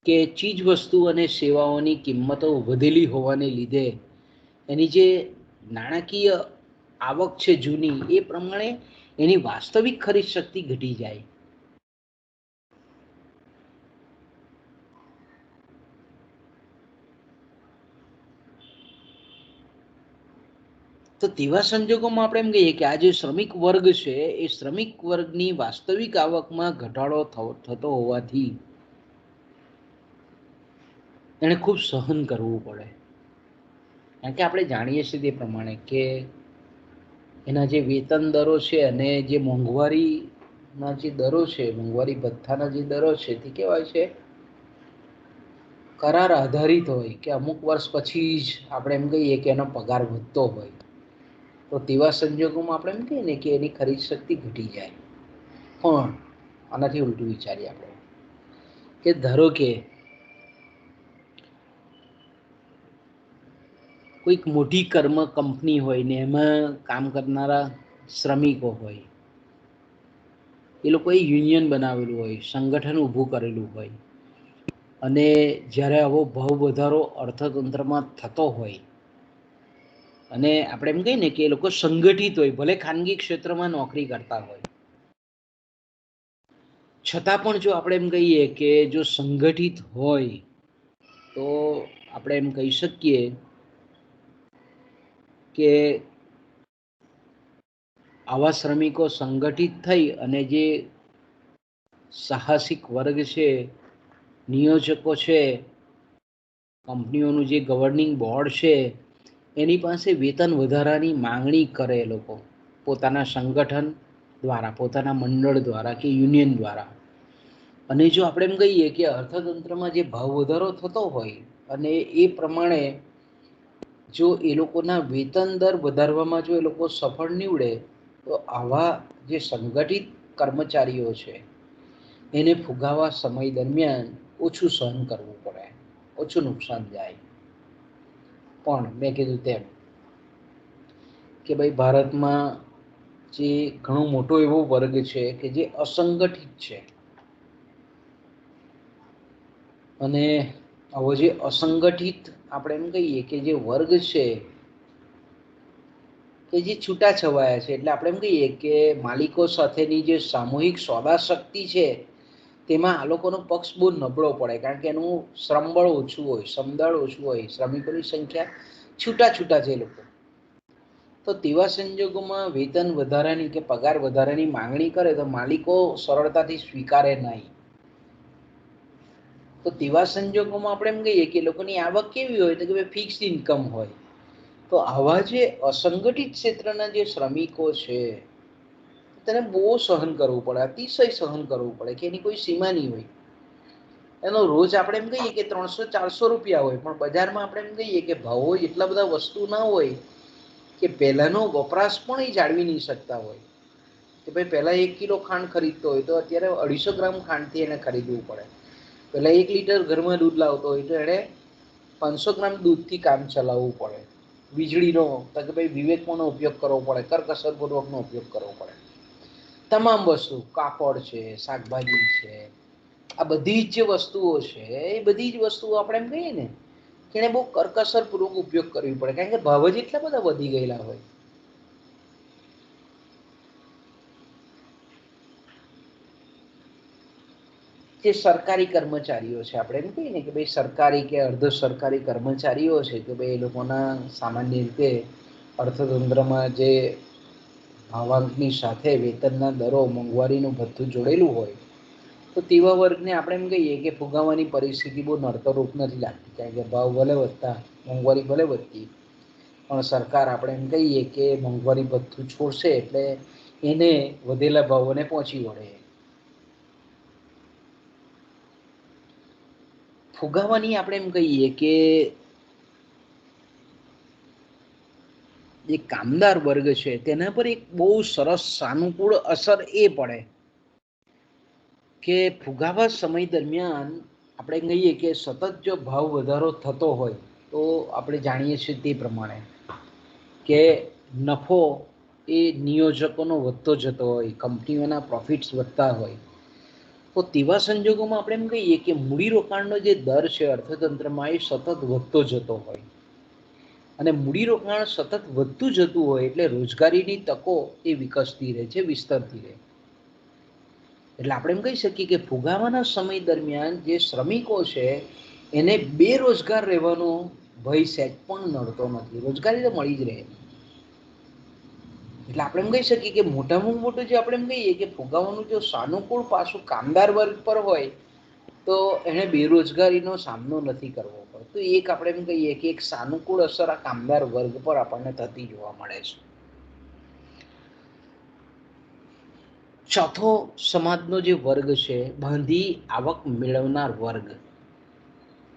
કે ચીજ વસ્તુ અને સેવાઓની કિંમતો વધેલી હોવાને લીધે એની જે નાણાકીય આવક છે જૂની, એ પ્રમાણે એની વાસ્તવિક ખરીદ શક્તિ ઘટી જાય. તો તેવા સંજોગોમાં આપણે એમ કહીએ કે આ જે શ્રમિક વર્ગ છે એ શ્રમિક વર્ગની વાસ્તવિક આવકમાં ઘટાડો થતો હોવાથી એને ખૂબ સહન કરવું પડે. કારણ કે આપણે જાણીએ છીએ તે પ્રમાણે કે એના જે વેતન દરો છે અને જે મોંઘવારીના જે દરો છે, મોંઘવારી ભથ્થાના જે દરો છે, તે કેવા છે? કરાર આધારિત હોય કે અમુક વર્ષ પછી જ આપણે એમ કહીએ કે એનો પગાર વધતો હોય. તો તેવા સંજોગોમાં આપણે એમ કહીએ ને કે એની ખરીદ શક્તિ ઘટી જાય. પણ આનાથી ઉલટું વિચારીએ આપણે કે ધારો કે કોઈક મોટી કંપની હોય ને એમાં કામ કરનારા શ્રમિકો હોય, એ લોકોએ યુનિયન બનાવેલું હોય, સંગઠન ઊભું કરેલું હોય, અને જ્યારે આવો ભાવ વધારો અર્થતંત્રમાં થતો હોય અને આપણે એમ કહીએ ને કે એ લોકો સંગઠિત હોય, ભલે ખાનગી ક્ષેત્રમાં નોકરી કરતા હોય, છતાં પણ જો આપણે એમ કહીએ કે જો સંગઠિત હોય તો આપણે એમ કહી શકીએ કે આવા શ્રમિકો સંગઠિત થઈ અને જે સાહસિક વર્ગ છે, નિયોજકો છે, કંપનીઓનું જે ગવર્નિંગ બોર્ડ છે, એની પાસે વેતન વધારાની માંગણી કરે એ લોકો પોતાના સંગઠન દ્વારા, પોતાના મંડળ દ્વારા કે યુનિયન દ્વારા. અને જો આપણે એમ કહીએ કે અર્થતંત્રમાં જે ભાવ વધારો થતો હોય અને એ પ્રમાણે જો એ લોકોના વેતન દર વધારવામાં જો એ લોકો સફળ નીવડે તો આવા જે સંગઠિત કર્મચારીઓ છે એને ફુગાવા સમય દરમિયાન ઓછું સહન કરવું પડે, ઓછું નુકસાન જાય. પણ મેં કીધું તેમ કે ભાઈ ભારતમાં જે ઘણો મોટો એવો વર્ગ છે કે જે અસંગઠિત છે, અને આવો જે અસંગઠિત આપણે એમ કહીએ કે જે વર્ગ છે કે જે છૂટા છવાયા છે, એટલે આપણે એમ કહીએ કે માલિકો સાથેની જે સામૂહિક સોદા શક્તિ છે તેમાં આ લોકોનો પક્ષ બહુ નબળો પડે, કારણ કે એનું શ્રમબળ ઓછું હોય, સમદળ ઓછું હોય, શ્રમિકોની સંખ્યા છૂટા છે લોકો. તો તેવા સંજોગોમાં વેતન વધારાની કે પગાર વધારાની માંગણી કરે તો માલિકો સરળતાથી સ્વીકારે નહીં. તો તેવા સંજોગોમાં આપણે એમ કહીએ કે લોકોની આવક કેવી હોય તો કે ફિક્સ ઇન્કમ હોય. તો આવા જે અસંગઠિત ક્ષેત્રના જે શ્રમિકો છે તેને બહુ સહન કરવું પડે, અતિશય સહન કરવું પડે, કે એની કોઈ સીમા નહીં હોય. એનો રોજ આપણે એમ કહીએ કે 300-400 રૂપિયા હોય, પણ બજારમાં આપણે એમ કહીએ કે ભાવો એટલા બધા વસ્તુ ના હોય કે પહેલાનો વપરાશ પણ એ જાળવી નહીં શકતા હોય. કે ભાઈ પહેલા 1 કિલો ખાંડ ખરીદતો હોય તો અત્યારે 250 ગ્રામ ખાંડથી એને ખરીદવું પડે. પેલા 1 લીટર ઘરમાં દૂધ લાવતો હોય તો એને 500 ગ્રામ દૂધથી કામ ચલાવવું પડે. વીજળીનો તો કે ભાઈ વિવેકનો ઉપયોગ કરવો પડે, કરકસરપૂર્વકનો ઉપયોગ કરવો પડે. તમામ વસ્તુ, કાપડ છે, શાકભાજી છે, આ બધી જ જે વસ્તુઓ છે એ બધી જ વસ્તુઓ આપણે એમ કહીએ ને કે એને બહુ કરકસરપૂર્વક ઉપયોગ કરવી પડે, કારણ કે ભાવ જ એટલા બધા વધી ગયેલા હોય. જે સરકારી કર્મચારીઓ છે, આપણે એમ કહીએ ને કે ભાઈ સરકારી કે અર્ધ સરકારી કર્મચારીઓ છે, કે ભાઈ એ લોકોના સામાન્ય રીતે અર્થતંત્રમાં જે ભાવાંકની સાથે વેતનના દરો, મોંઘવારીનું ભથ્થું જોડેલું હોય, તો તેવા વર્ગને આપણે એમ કહીએ કે ફુગાવાની પરિસ્થિતિ બહુ નડતરરૂપ નથી લાગતી, કારણ કે ભાવ ભલે વધતા, મોંઘવારી ભલે વધતી, પણ સરકાર આપણે એમ કહીએ કે મોંઘવારી ભથ્થું છોડશે એટલે એને વધેલા ભાવોને પહોંચી વળે. ફુગાવાની આપણે એમ કહીએ કે જે કામદાર વર્ગ છે તેના પર એક બહુ સરસ સાનુકૂળ અસર એ પડે કે ફુગાવા સમય દરમિયાન આપણે કહીએ કે સતત જો ભાવ વધારો થતો હોય તો આપણે જાણીએ છીએ તે પ્રમાણે કે નફો એ નિયોજકોનો વધતો જતો હોય, કંપનીઓના પ્રોફિટ્સ વધતા હોય, તો તેવા સંજોગોમાં આપણે એમ કહીએ કે મૂડીરોકાણનો જે દર છે અર્થતંત્રમાં એ સતત વધતો જતો હોય, અને મૂડીરોકાણ સતત વધતું જતું હોય એટલે રોજગારીની તકો એ વિકસતી રહે છે, વિસ્તરતી રહે. એટલે આપણે એમ કહી શકીએ કે ફુગાવાના સમય દરમિયાન જે શ્રમિકો છે એને બેરોજગાર રહેવાનો ભય સહેજ પણ નડતો નથી. રોજગારી તો મળી જ રહે. એટલે આપણે એમ કહી શકીએ કે મોટામાં મોટું જે આપણે એમ કહીએ કે ફુગાવાનું જો સાનુકૂળ પાછું કામદાર વર્ગ પર હોય તો એને બેરોજગારીનો સામનો નથી કરવો પડતો. એક આપણે એમ કહીએ કે એક સાનુકૂળ અસર આ કામદાર વર્ગ પર આપણને થતી જોવા મળે છે. ચોથો સમાજનો જે વર્ગ છે, બાંધી આવક મેળવનાર વર્ગ.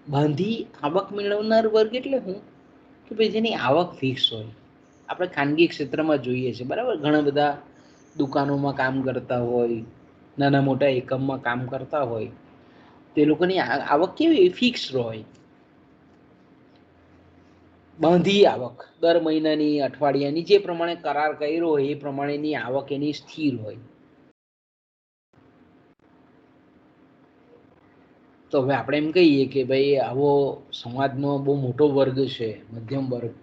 બાંધી આવક મેળવનાર વર્ગ એટલે શું? કે ભાઈ જેની આવક ફિક્સ હોય. આપણે ખાનગી ક્ષેત્રમાં જોઈએ છીએ, બરાબર, ઘણા બધા દુકાનોમાં કામ કરતા હોય, નાના મોટા એકમમાં કામ કરતા હોય, તે લોકોની આવક કેવી ફિક્સ હોય. બાંધી આવક દર મહિનાની, અઠવાડિયાની, જે પ્રમાણે કરાર કર્યો હોય એ પ્રમાણેની આવક એની સ્થિર હોય. તો હવે આપણે એમ કહીએ કે ભાઈ આવો સમાજનો બહુ મોટો વર્ગ છે, મધ્યમ વર્ગ.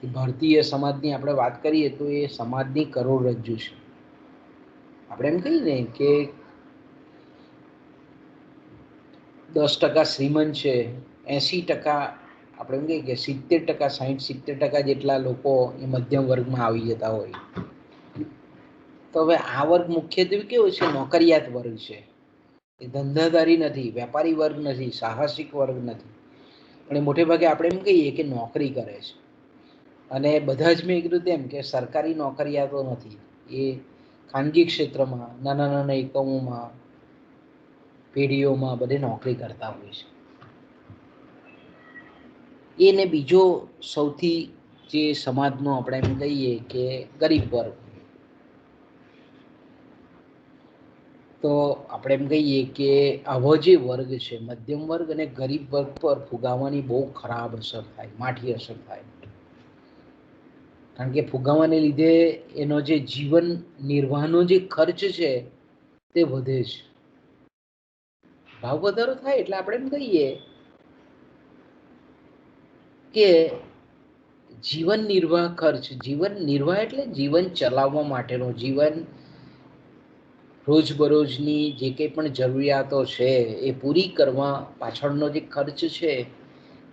ભારતીય સમાજની આપણે વાત કરીએ તો એ સમાજની કરોડરજ્જુ છે. આપણે એમ કહીએ ને કે 10% શ્રીમંત છે, 80% આપણે એમ કહીએ કે 70%, 60-70% જેટલા લોકો એ મધ્યમ વર્ગમાં આવી જતા હોય. તો હવે આ વર્ગ મુખ્યત્વે કેવો છે? નોકરિયાત વર્ગ છે. એ ધંધાદારી નથી, વેપારી વર્ગ નથી, સાહસિક વર્ગ નથી, પણ મોટે ભાગે આપણે એમ કહીએ કે નોકરી કરે છે. અને બધા જ મેં કીધું તેમ કે સરકારી નોકરિયાતો નથી, એ ખાનગી ક્ષેત્રમાં, નાના નાના એકમોમાં, પેઢીઓમાં બધે નોકરી કરતા હોય છે. એને બીજો સૌથી જે સમાજનો આપણે એમ કહીએ કે ગરીબ વર્ગ. તો આપણે એમ કહીએ કે આવો જે વર્ગ છે, મધ્યમ વર્ગ અને ગરીબ વર્ગ પર ફુગાવાની બહુ ખરાબ અસર થાય, માઠી અસર થાય. કારણ કે ફુગાવાને લીધે એનો જે જીવન નિર્વાહનો જે ખર્ચ છે તે વધે છે. ભાવ વધારો થાય એટલે આપણે એમ કહીએ કે જીવન નિર્વાહ ખર્ચ, જીવન નિર્વાહ એટલે જીવન ચલાવવા માટેનો, જીવન રોજબરોજની જે કંઈ પણ જરૂરિયાતો છે એ પૂરી કરવા પાછળનો જે ખર્ચ છે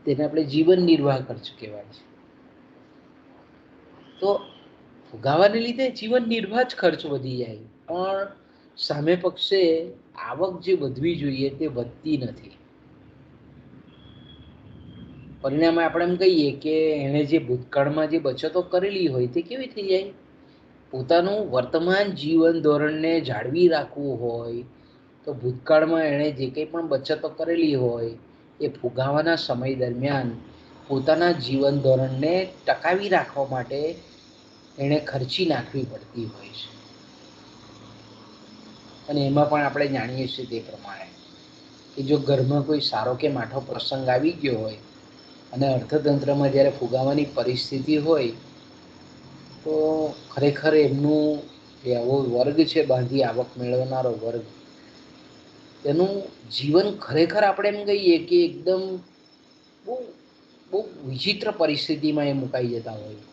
તેને આપણે જીવન નિર્વાહ ખર્ચ કહેવાય છે. તો ફુગાવાને લીધે જીવન નિર્વાહ જ ખર્ચ વધી જાય, પણ સામે પક્ષે આવક જે વધવી જોઈએ તે વધતી નથી. પરિણામે આપણે એમ કહીએ કે એણે જે ભૂતકાળમાં જે બચતો કરેલી હોય તે કેવી થઈ જાય? પોતાનું વર્તમાન જીવન ધોરણને જાળવી રાખવું હોય તો ભૂતકાળમાં એણે જે કંઈ પણ બચતો કરેલી હોય એ ફુગાવાના સમય દરમિયાન પોતાના જીવન ધોરણને ટકાવી રાખવા માટે એણે ખર્ચી નાખવી પડતી હોય છે. અને એમાં પણ આપણે જાણીએ છીએ તે પ્રમાણે કે જો ઘરમાં કોઈ સારો કે માઠો પ્રસંગ આવી ગયો હોય અને અર્થતંત્રમાં જ્યારે ફુગાવાની પરિસ્થિતિ હોય તો ખરેખર એમનું જે આવો વર્ગ છે, બાંધી આવક મેળવનારો વર્ગ, તેનું જીવન ખરેખર આપણે એમ કહીએ કે એકદમ બહુ બહુ વિચિત્ર પરિસ્થિતિમાં એ મુકાઈ જતા હોય.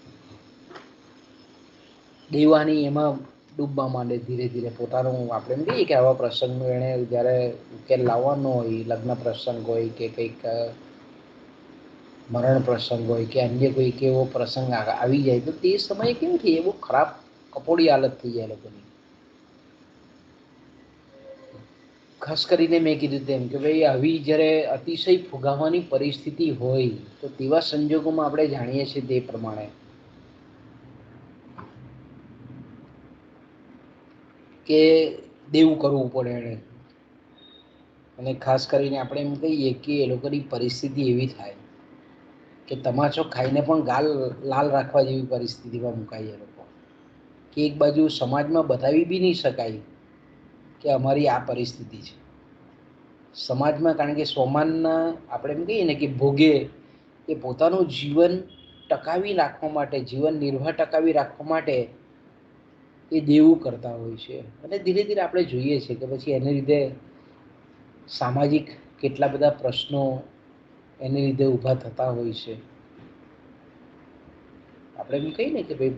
દેવાની એમાં ડૂબવા માંડે ધીરે ધીરે પોતાનું. આપણે એમ કહીએ કે આવા પ્રસંગનું એણે જ્યારે ઉકેલ લાવવાનો હોય, લગ્ન પ્રસંગ હોય કે કંઈક મરણ પ્રસંગ હોય કે અન્ય કોઈક એવો પ્રસંગ આવી જાય તો તે સમયે કેવું થઈ જાય, બહુ ખરાબ કપોડી હાલત થઈ જાય લોકોની. ખાસ કરીને મેં કીધું તેમ કે ભાઈ આવી જ્યારે અતિશય ફુગાવાની પરિસ્થિતિ હોય તો તેવા સંજોગોમાં આપણે જાણીએ છીએ તે પ્રમાણે કે દેવું કરવું પડે એણે. અને ખાસ કરીને આપણે એમ કહીએ કે એ લોકોની પરિસ્થિતિ એવી થાય કે તમાચો ખાઈને પણ ગાલ લાલ રાખવા જેવી પરિસ્થિતિમાં મુકાઈ એ લોકો, કે એક બાજુ સમાજમાં બતાવી બી નહીં શકાય કે અમારી આ પરિસ્થિતિ છે સમાજમાં. કારણ કે સોમાનના આપણે એમ કહીએ ને કે ભોગે એ પોતાનું જીવન ટકાવી રાખવા માટે, જીવન નિર્વાહ ટકાવી રાખવા માટે એ દેવું કરતા હોય છે અને ધીરે ધીરે આપણે જોઈએ છીએ કે પછી એને લીધે સામાજિક કેટલા બધા પ્રશ્નો એને લીધે ઊભા થતા હોય છે. આપણે એમ કહીએ ને કે ભાઈ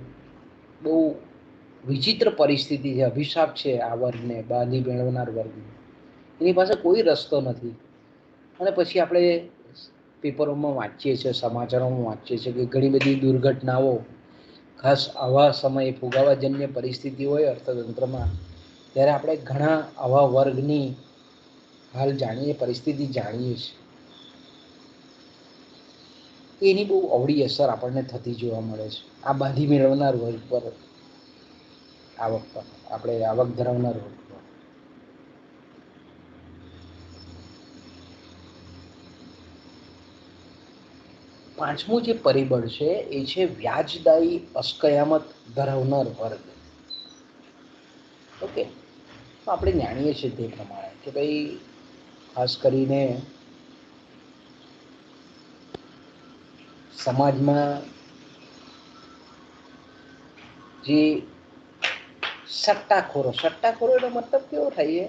બહુ વિચિત્ર પરિસ્થિતિ છે, અભિશાપ છે આ વર્ગને, બાંધી મેળવનાર વર્ગને. એની પાસે કોઈ રસ્તો નથી. અને પછી આપણે પેપરોમાં વાંચીએ છીએ, સમાચારોમાં વાંચીએ છીએ કે ઘણી બધી દુર્ઘટનાઓ ખાસ આવા સમયે ફુગાવાજન્ય પરિસ્થિતિ હોય અર્થતંત્રમાં, ત્યારે આપણે ઘણા આવા વર્ગની હાલ જાણીએ, પરિસ્થિતિ જાણીએ છીએ. એની બહુ અવળી અસર આપણને થતી જોવા મળે છે આ બાંધી મેળવનાર વર્ગ પર, આવક પર, આપણે આવક ધરાવનાર વર્ગ પર. પાંચમું જે પરિબળ છે એ છે વ્યાજદાયી અસ્કયામત ધરાવનાર વર્ગ. ઓકે, તો આપણે જાણીએ છીએ તે પ્રમાણે કે ભાઈ ખાસ કરીને સમાજમાં જે સટ્ટાખોરોનો મતલબ કેવો થાય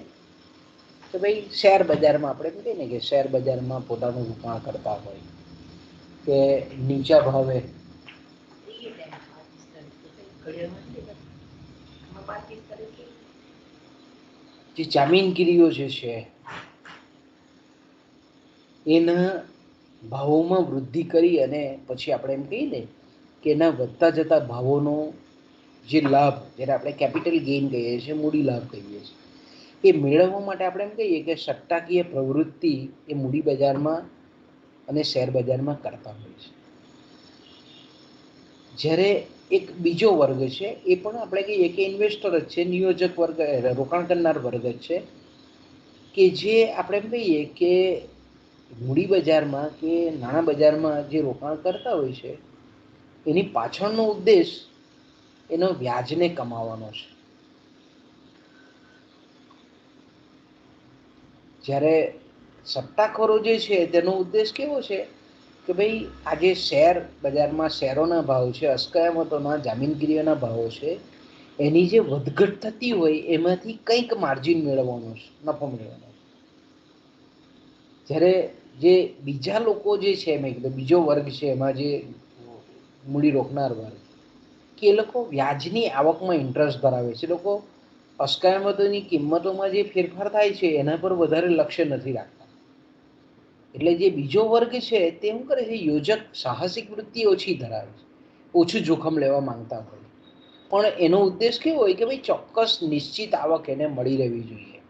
છે કે ભાઈ શેર બજારમાં આપણે એમ કહીએ ને કે શેર બજારમાં પોતાનું રોકાણ કરતા હોય કે નીચા ભાવે જે જામીનગીરીઓ જે છે એના ભાવોમાં વૃદ્ધિ કરી અને પછી આપણે એમ કહીએ ને કે એના વધતા જતા ભાવોનો જે લાભ, જેને આપણે કેપિટલ ગેઇન કહીએ છીએ, મૂડી લાભ કહીએ છીએ, એ મેળવવા માટે આપણે એમ કહીએ કે સટ્ટાકીય પ્રવૃત્તિ એ મૂડી બજારમાં અને શેર બજારમાં કરતા હોય છે. જ્યારે એક બીજો વર્ગ છે એ પણ આપણે કહીએ કે ઇન્વેસ્ટર જ છે, નિયોજક વર્ગ, રોકાણ કરનાર વર્ગ જ છે, કે જે આપણે એમ કહીએ કે મૂડી બજારમાં કે નાણાં બજારમાં જે રોકાણ કરતા હોય છે એની પાછળનો ઉદ્દેશ એનો વ્યાજને કમાવાનો છે. જ્યારે સટ્ટાખોરો જે છે તેનો ઉદ્દેશ કેવો છે કે ભાઈ આજે શેર બજારમાં શેરોના ભાવ છે, અસ્કયામતોના, જામીનગીરીઓના ભાવો છે, એની જે વધઘટ થતી હોય એમાંથી કંઈક માર્જિન મેળવવાનો છે, નફો મેળવવાનો. જ્યારે જે બીજા લોકો જે છે, મેં કીધું બીજો વર્ગ છે એમાં જે મૂડી રોકનાર વર્ગ, કે એ લોકો વ્યાજની આવકમાં ઇન્ટરેસ્ટ ધરાવે છે. એ લોકો અસ્કયામતોની કિંમતોમાં જે ફેરફાર થાય છે એના પર વધારે લક્ષ્ય નથી રાખતા. એટલે જે બીજો વર્ગ છે તે શું કરે છે, યોજક સાહસિક વૃત્તિ ઓછી ધરાવે છે, ઓછું જોખમ લેવા માંગતા હોય, પણ એનો ઉદ્દેશ કેવો હોય કે ભાઈ ચોક્કસ નિશ્ચિત આવક એને મળી રહેવી જોઈએ.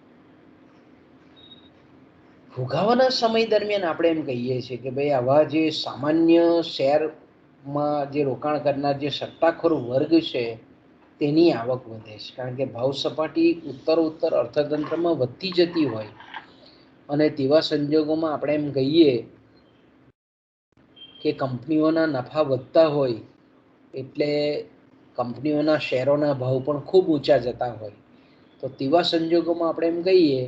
ફુગાવાના સમય દરમિયાન આપણે એમ કહીએ છીએ કે ભાઈ આવા જે સામાન્ય શેરમાં જે રોકાણ કરનાર જે સટ્ટાખોર વર્ગ છે તેની આવક વધે છે, કારણ કે ભાવ સપાટી ઉત્તરોત્તર અર્થતંત્રમાં વધતી જતી હોય અને તેવા સંજોગોમાં આપણે એમ કહીએ કે કંપનીઓના નફા વધતા હોય એટલે કંપનીઓના શેરોના ભાવ પણ ખૂબ ઊંચા જતા હોય, તો તેવા સંજોગોમાં આપણે એમ કહીએ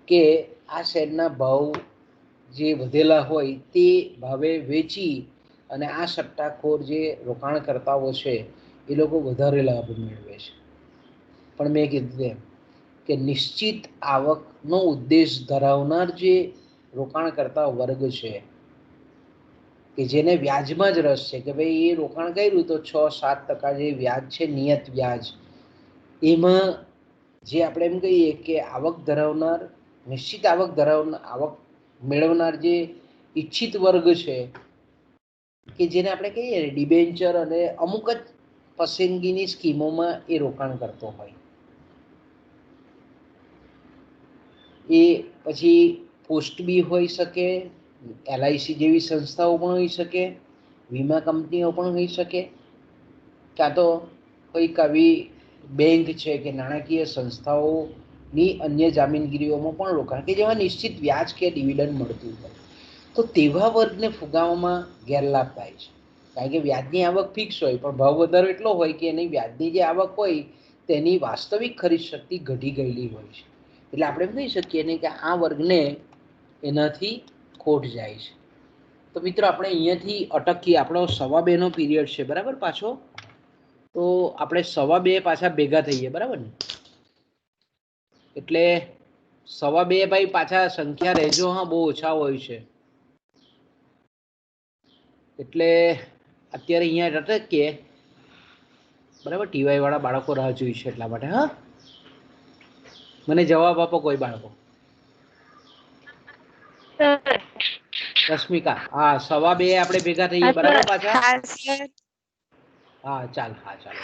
કે આ શેરના ભાવ જે વધેલા હોય તે ભાવે વેચી અને આ સટ્ટાખોર જે રોકાણકર્તાઓ છે એ લોકો વધારે લાભ મેળવે છે. પણ મેં કીધું એમ કે નિશ્ચિત આવકનો ઉદ્દેશ ધરાવનાર જે રોકાણકર્તા વર્ગ છે કે જેને વ્યાજમાં જ રસ છે, કે ભાઈ એ રોકાણ કર્યું તો 6-7% જે વ્યાજ છે, નિયત વ્યાજ, એમાં જે આપણે એમ કહીએ કે આવક ધરાવનાર, નિશ્ચિત આવક ધરાવનાર, આવક મેળવનાર જે ઈચ્છિત વર્ગ છે, કે જેને આપણે કહીએ ડિબેન્ચર અને અમુક જ પસંદગીની સ્કીમોમાં એ રોકાણ કરતો હોય. એ પછી પોસ્ટ બી હોઈ શકે, LIC જેવી સંસ્થાઓ પણ હોઈ શકે, વીમા કંપનીઓ પણ હોઈ શકે, કાં તો કોઈક આવી બેંક છે કે નાણાકીય સંસ્થાઓની અન્ય જામીનગીરીઓમાં પણ રોકાણ, કે જેમાં નિશ્ચિત વ્યાજ કે ડિવિડન્ડ મળતું હોય, તો તેવા વર્ગને ફુગાવામાં ગેરલાભ થાય છે. કારણ કે વ્યાજની આવક ફિક્સ હોય પણ ભાવ વધારો એટલો હોય કે એની વ્યાજની જે આવક હોય તેની વાસ્તવિક ખરીદ શક્તિ ઘટી ગયેલી હોય છે. એટલે આપણે એમ કહી શકીએ ને કે આ વર્ગને એનાથી ખોટ જાય છે. તો મિત્રો આપણે અહીંયાથી અટકીએ, આપણો 2:15 પીરિયડ છે, બરાબર, પાછો તો આપણે 2:15 પાછા ભેગા થઈએ, બરાબર ને? એટલે 2:15 ભાઈ પાછા સંખ્યા રહેજો હા, બહુ ઓછા હોય છે. એટલે અત્યારે અહીંયા અટકીએ, બરાબર? ટીવાય વાળા બાળકો રાહ જોઈ છે એટલા માટે. હા, મને જવાબ આપો કોઈ બાળકો. રશ્મિકા, હા 2:15 આપણે ભેગા થઈએ, બરાબર? પાછા હા ચાલ, હા ચાલો.